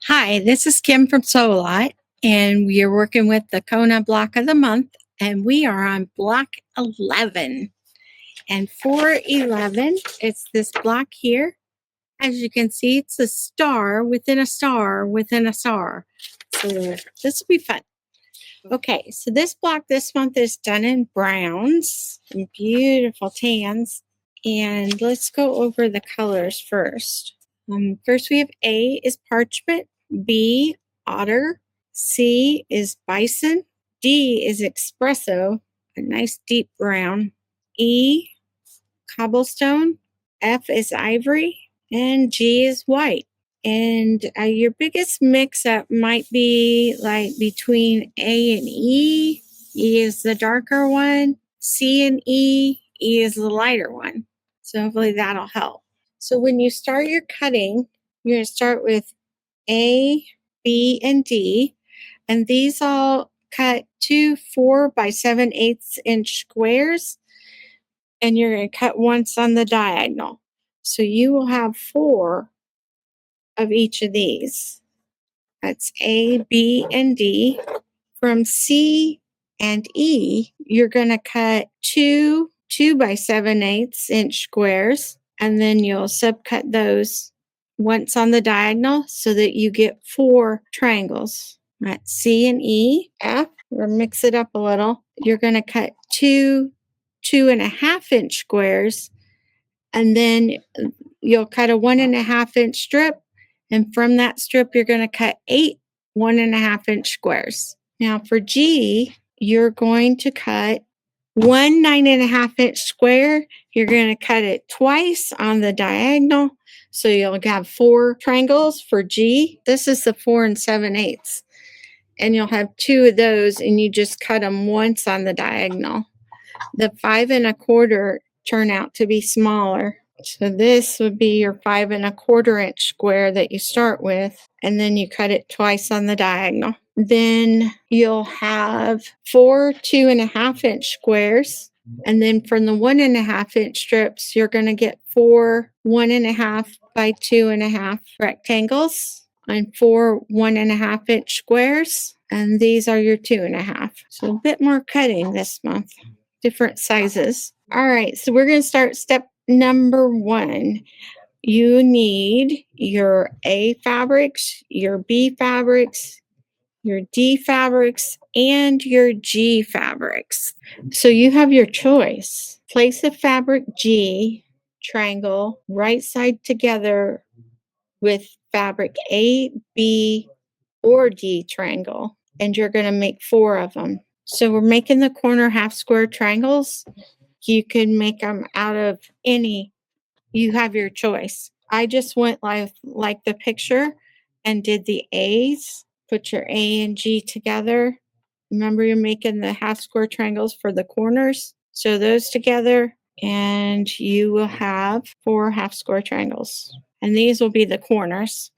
Hi, this is Kim from Solot, and we are working with the Kona block of the month, and we are on block 11. And for 11, it's this block here. As you can see, it's a star within a star within a star. So this will be fun. Okay, so this block this month is done in browns and beautiful tans. And let's go over the colors first. First, we have A is parchment, B, otter, C is bison, D is espresso, a nice deep brown, E, cobblestone, F is ivory, and G is white. And your biggest mix up might be like between A and E. E is the darker one, C and E is the lighter one. So hopefully that'll help. So when you start your cutting, you're going to start with A, B, and D. And these all cut 2 4 by 7/8 inch squares. And you're going to cut once on the diagonal. So you will have 4 of each of these. That's A, B, and D. From C and E, you're going to cut 2 2 by 7/8 inch squares, and then you'll subcut those once on the diagonal so that you get 4 triangles. That's C and E. F, or mix it up a little. You're going to cut 2 2.5 inch squares, and then you'll cut a 1.5 inch strip, and from that strip you're going to cut 8 1.5 inch squares. Now for G, you're going to cut 1 9.5 inch square. You're going to cut it twice on the diagonal, so you'll have 4 triangles for G. This is the 4 7/8, and you'll have 2 of those, and you just cut them once on the diagonal. The 5 1/4 turn out to be smaller. So this would be your 5 1/4 inch square that you start with, and then you cut it twice on the diagonal. Then you'll have 4 2.5 inch squares, and then from the 1.5 inch strips, you're going to get 4 1.5 by 2.5 rectangles and 4 1.5 inch squares, and these are your 2.5. So a bit more cutting this month, different sizes. All right, so we're going to start step number 1. You need your A fabrics, your B fabrics, your D fabrics, and your G fabrics. So you have your choice. Place a fabric G triangle right side together with fabric A, B, or D triangle, and you're going to make 4 of them. So we're making the corner half square triangles. You can make them out of any, you have your choice. I just went like the picture and did the A's. Put your A and G together. Remember, you're making the half square triangles for the corners. So those together, and you will have 4 half square triangles. And these will be the corners.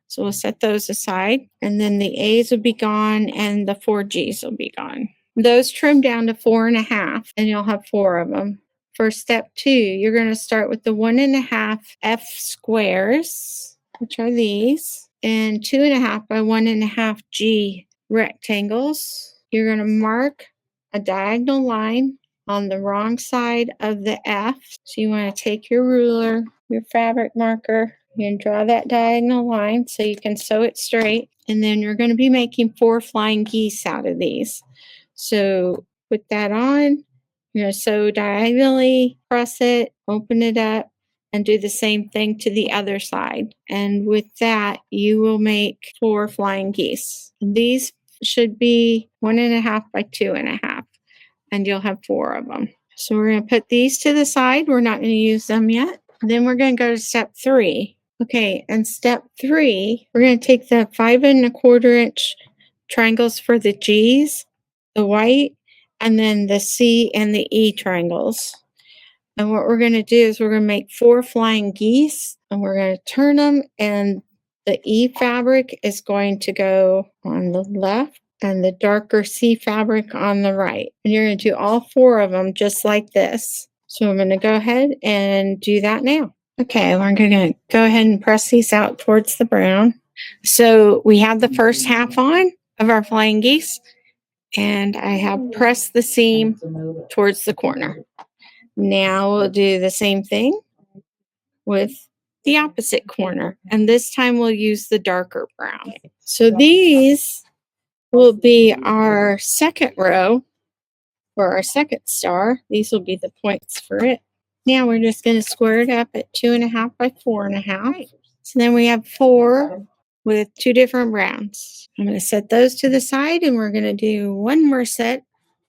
So we'll set those aside. And then the A's will be gone and the 4 G's will be gone. Those trim down to 4.5, and you'll have 4 of them. For step 2, you're going to start with the 1.5 F squares, which are these, and 2.5 by 1.5 G rectangles. You're going to mark a diagonal line on the wrong side of the F. So you want to take your ruler, your fabric marker, and draw that diagonal line so you can sew it straight. And then you're going to be making 4 flying geese out of these. So put that on. You're going to sew diagonally, press it, open it up, and do the same thing to the other side. And with that, you will make 4 flying geese. And these should be 1.5 by 2.5, and you'll have 4 of them. So we're going to put these to the side. We're not going to use them yet. Then we're going to go to step 3. Okay, and step 3, we're going to take the 5 1/4 inch triangles for the G's, the white, and then the C and the E triangles. And what we're going to do is we're going to make 4 flying geese, and we're going to turn them, and the E fabric is going to go on the left and the darker C fabric on the right. And you're going to do all 4 of them just like this. So I'm going to go ahead and do that now. Okay, we're going to go ahead and press these out towards the brown. So we have the first half on of our flying geese, and I have pressed the seam towards the corner. Now we'll do the same thing with the opposite corner, and this time we'll use the darker brown. So these will be our second row for our second star. These will be the points for it. Now we're just going to square it up at 2.5 by 4.5. So then we have 4 with 2 different browns. I'm going to set those to the side, and we're going to do one more set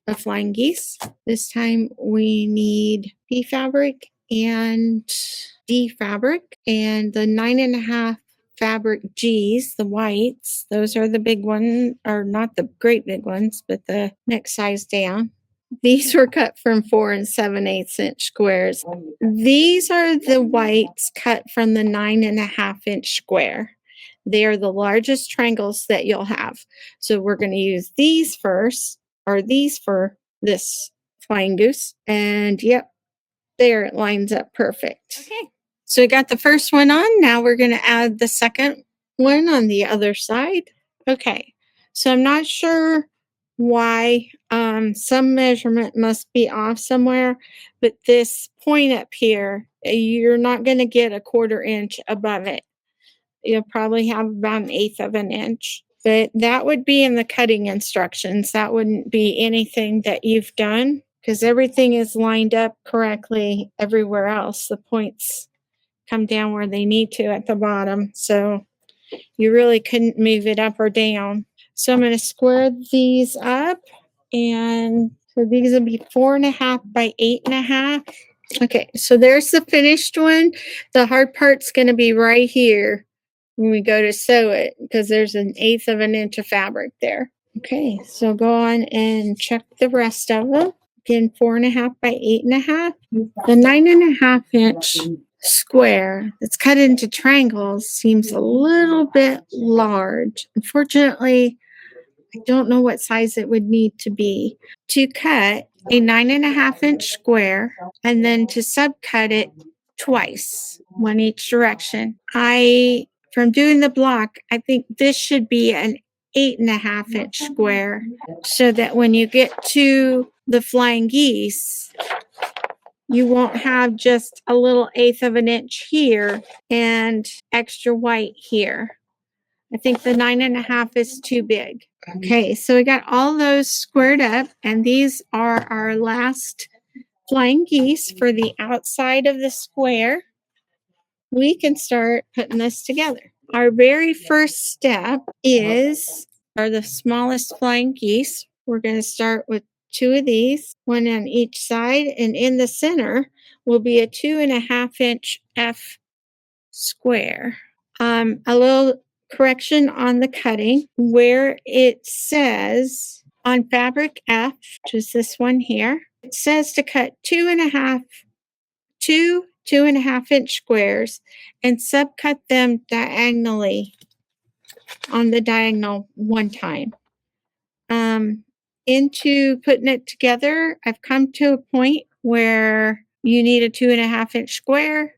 of flying geese. This time we need P fabric and D fabric, and the 9.5 fabric G's, the whites. Those are the big ones, or not the great big ones, but the next size down. These were cut from 4 7/8 inch squares. These are the whites cut from the 9.5 inch square. They are the largest triangles that you'll have. So we're going to use these first, or these for this flying goose. And yep, there it lines up perfect. Okay. So we got the first one on. Now we're going to add the second one on the other side. Okay. So I'm not sure why some measurement must be off somewhere, but this point up here, you're not going to get a 1/4 inch above it. You'll probably have about 1/8 of an inch, but that would be in the cutting instructions. That wouldn't be anything that you've done, because everything is lined up correctly everywhere else. The points come down where they need to at the bottom, so you really couldn't move it up or down. So I'm going to square these up, and so these will be 4.5 by 8.5. Okay, so there's the finished one. The hard part's going to be right here when we go to sew it, because there's 1/8 of an inch of fabric there. Okay, so go on and check the rest of them. Again, 4.5 by 8.5. The 9.5 inch square that's cut into triangles seems a little bit large. Unfortunately, I don't know what size it would need to be to cut a 9.5 inch square, and then to subcut it twice, one each direction. From doing the block, I think this should be an 8.5 inch square, so that when you get to the flying geese, you won't have just a little 1/8 of an inch here and extra white here. I think the 9.5 is too big. Okay, so we got all those squared up, and these are our last flying geese for the outside of the square. We can start putting this together. Our very first step are the smallest flying geese. We're going to start with 2 of these, one on each side, and in the center will be a 2.5 inch F square. A little correction on the cutting, where it says on fabric F, which is this one here, it says to cut 2.5 inch squares and subcut them diagonally on the diagonal one time. Into putting it together, I've come to a point where you need a 2.5 inch square,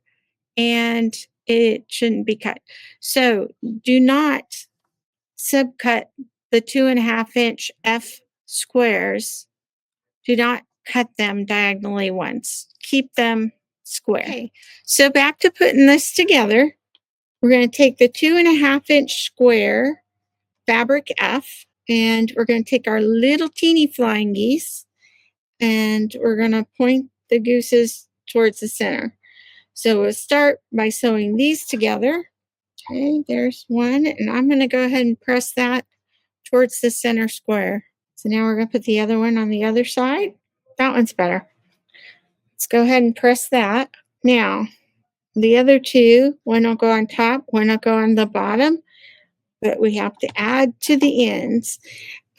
and it shouldn't be cut. So do not subcut the 2.5 inch F squares. Do not cut them diagonally once. Keep them square. Okay. So back to putting this together. We're going to take the 2.5 inch square fabric F, and we're going to take our little teeny flying geese, and we're going to point the gooses towards the center. So we'll start by sewing these together. Okay, there's one, and I'm going to go ahead and press that towards the center square. So now we're going to put the other one on the other side. That one's better. Let's go ahead and press that. Now, the other two, one will go on top, one will go on the bottom, but we have to add to the ends.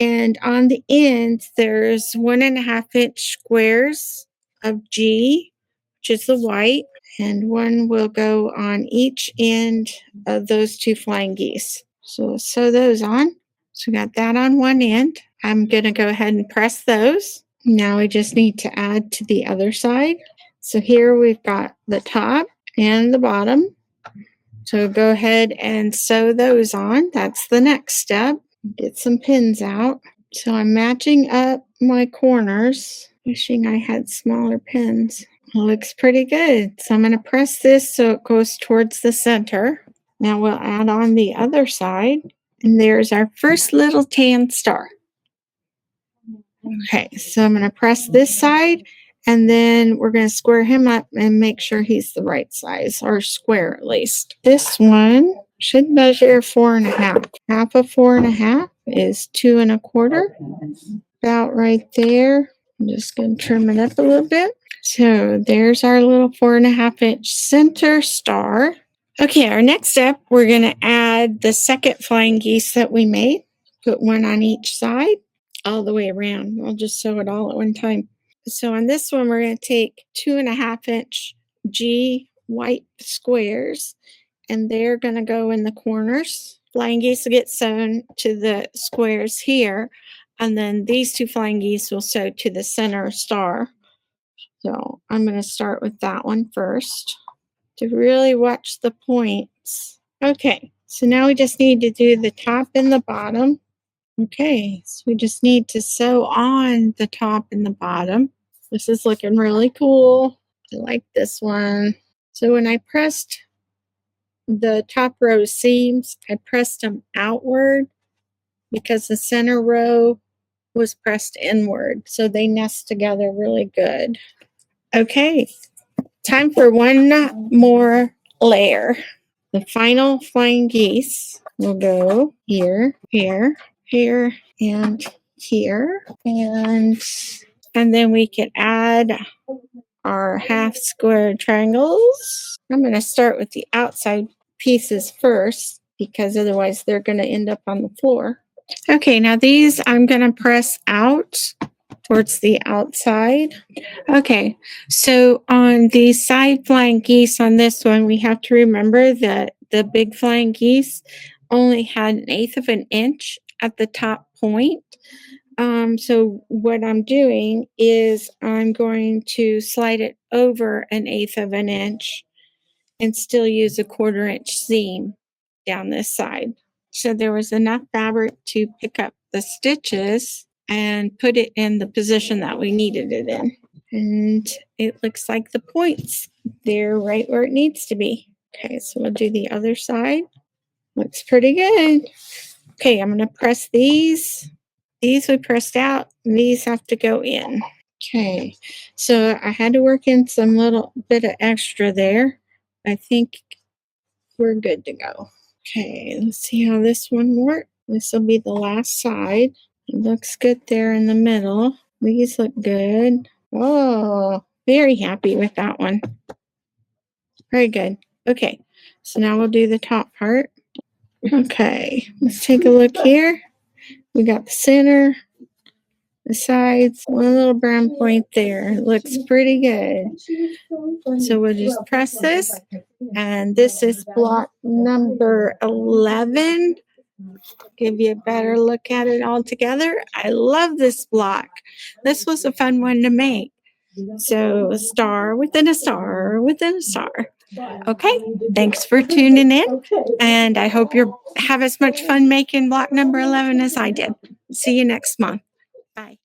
And on the ends, there's 1.5 inch squares of G, which is the white, and one will go on each end of those 2 flying geese. So we'll sew those on. So we got that on one end. I'm going to go ahead and press those. Now we just need to add to the other side. So here we've got the top and the bottom. So go ahead and sew those on. That's the next step. Get some pins out. So I'm matching up my corners. Wishing I had smaller pins. Looks pretty good. So I'm going to press this so it goes towards the center. Now we'll add on the other side. And there's our first little tan star. Okay, so I'm going to press this side and then we're going to square him up and make sure he's the right size, or square at least. This one should measure 4.5. Half of 4.5 is 2.25. About right there. I'm just going to trim it up a little bit. So there's our little 4.5-inch center star. Okay, our next step, we're going to add the second flying geese that we made. Put one on each side, all the way around. I'll just sew it all at one time. So on this one, we're going to take 2.5-inch G white squares, and they're going to go in the corners. Flying geese will get sewn to the squares here, and then these two flying geese will sew to the center star. So I'm going to start with that one first to really watch the points. Okay, so now we just need to do the top and the bottom. Okay, so we just need to sew on the top and the bottom. This is looking really cool. I like this one. So when I pressed the top row seams, I pressed them outward because the center row was pressed inward. So they nest together really good. Okay, time for one more layer. The final flying geese will go here, here, here, and here. And then we can add our half square triangles. I'm going to start with the outside pieces first because otherwise they're going to end up on the floor. Okay, now these I'm going to press out towards the outside. Okay, so on the side flying geese on this one, we have to remember that the big flying geese only had 1/8 of an inch at the top point. So what I'm doing is I'm going to slide it over 1/8 of an inch and still use a 1/4 inch seam down this side. So there was enough fabric to pick up the stitches and put it in the position that we needed it in. And it looks like the points, they're right where it needs to be. Okay, so we'll do the other side. Looks pretty good. Okay, I'm going to press these. These we pressed out, and these have to go in. Okay, so I had to work in some little bit of extra there. I think we're good to go. Okay, let's see how this one works. This will be the last side. It looks good there in the middle. These look good. Oh, very happy with that one. Very good. Okay, so now we'll do the top part. Okay, let's take a look here. We got the center, the sides, one little brown point there. It looks pretty good. So we'll just press this, and this is block number 11. Give you a better look at it all together. I love this block. This was a fun one to make. So a star within a star within a star. Okay, thanks for tuning in, and I hope you have as much fun making block number 11 as I did. See you next month. Bye.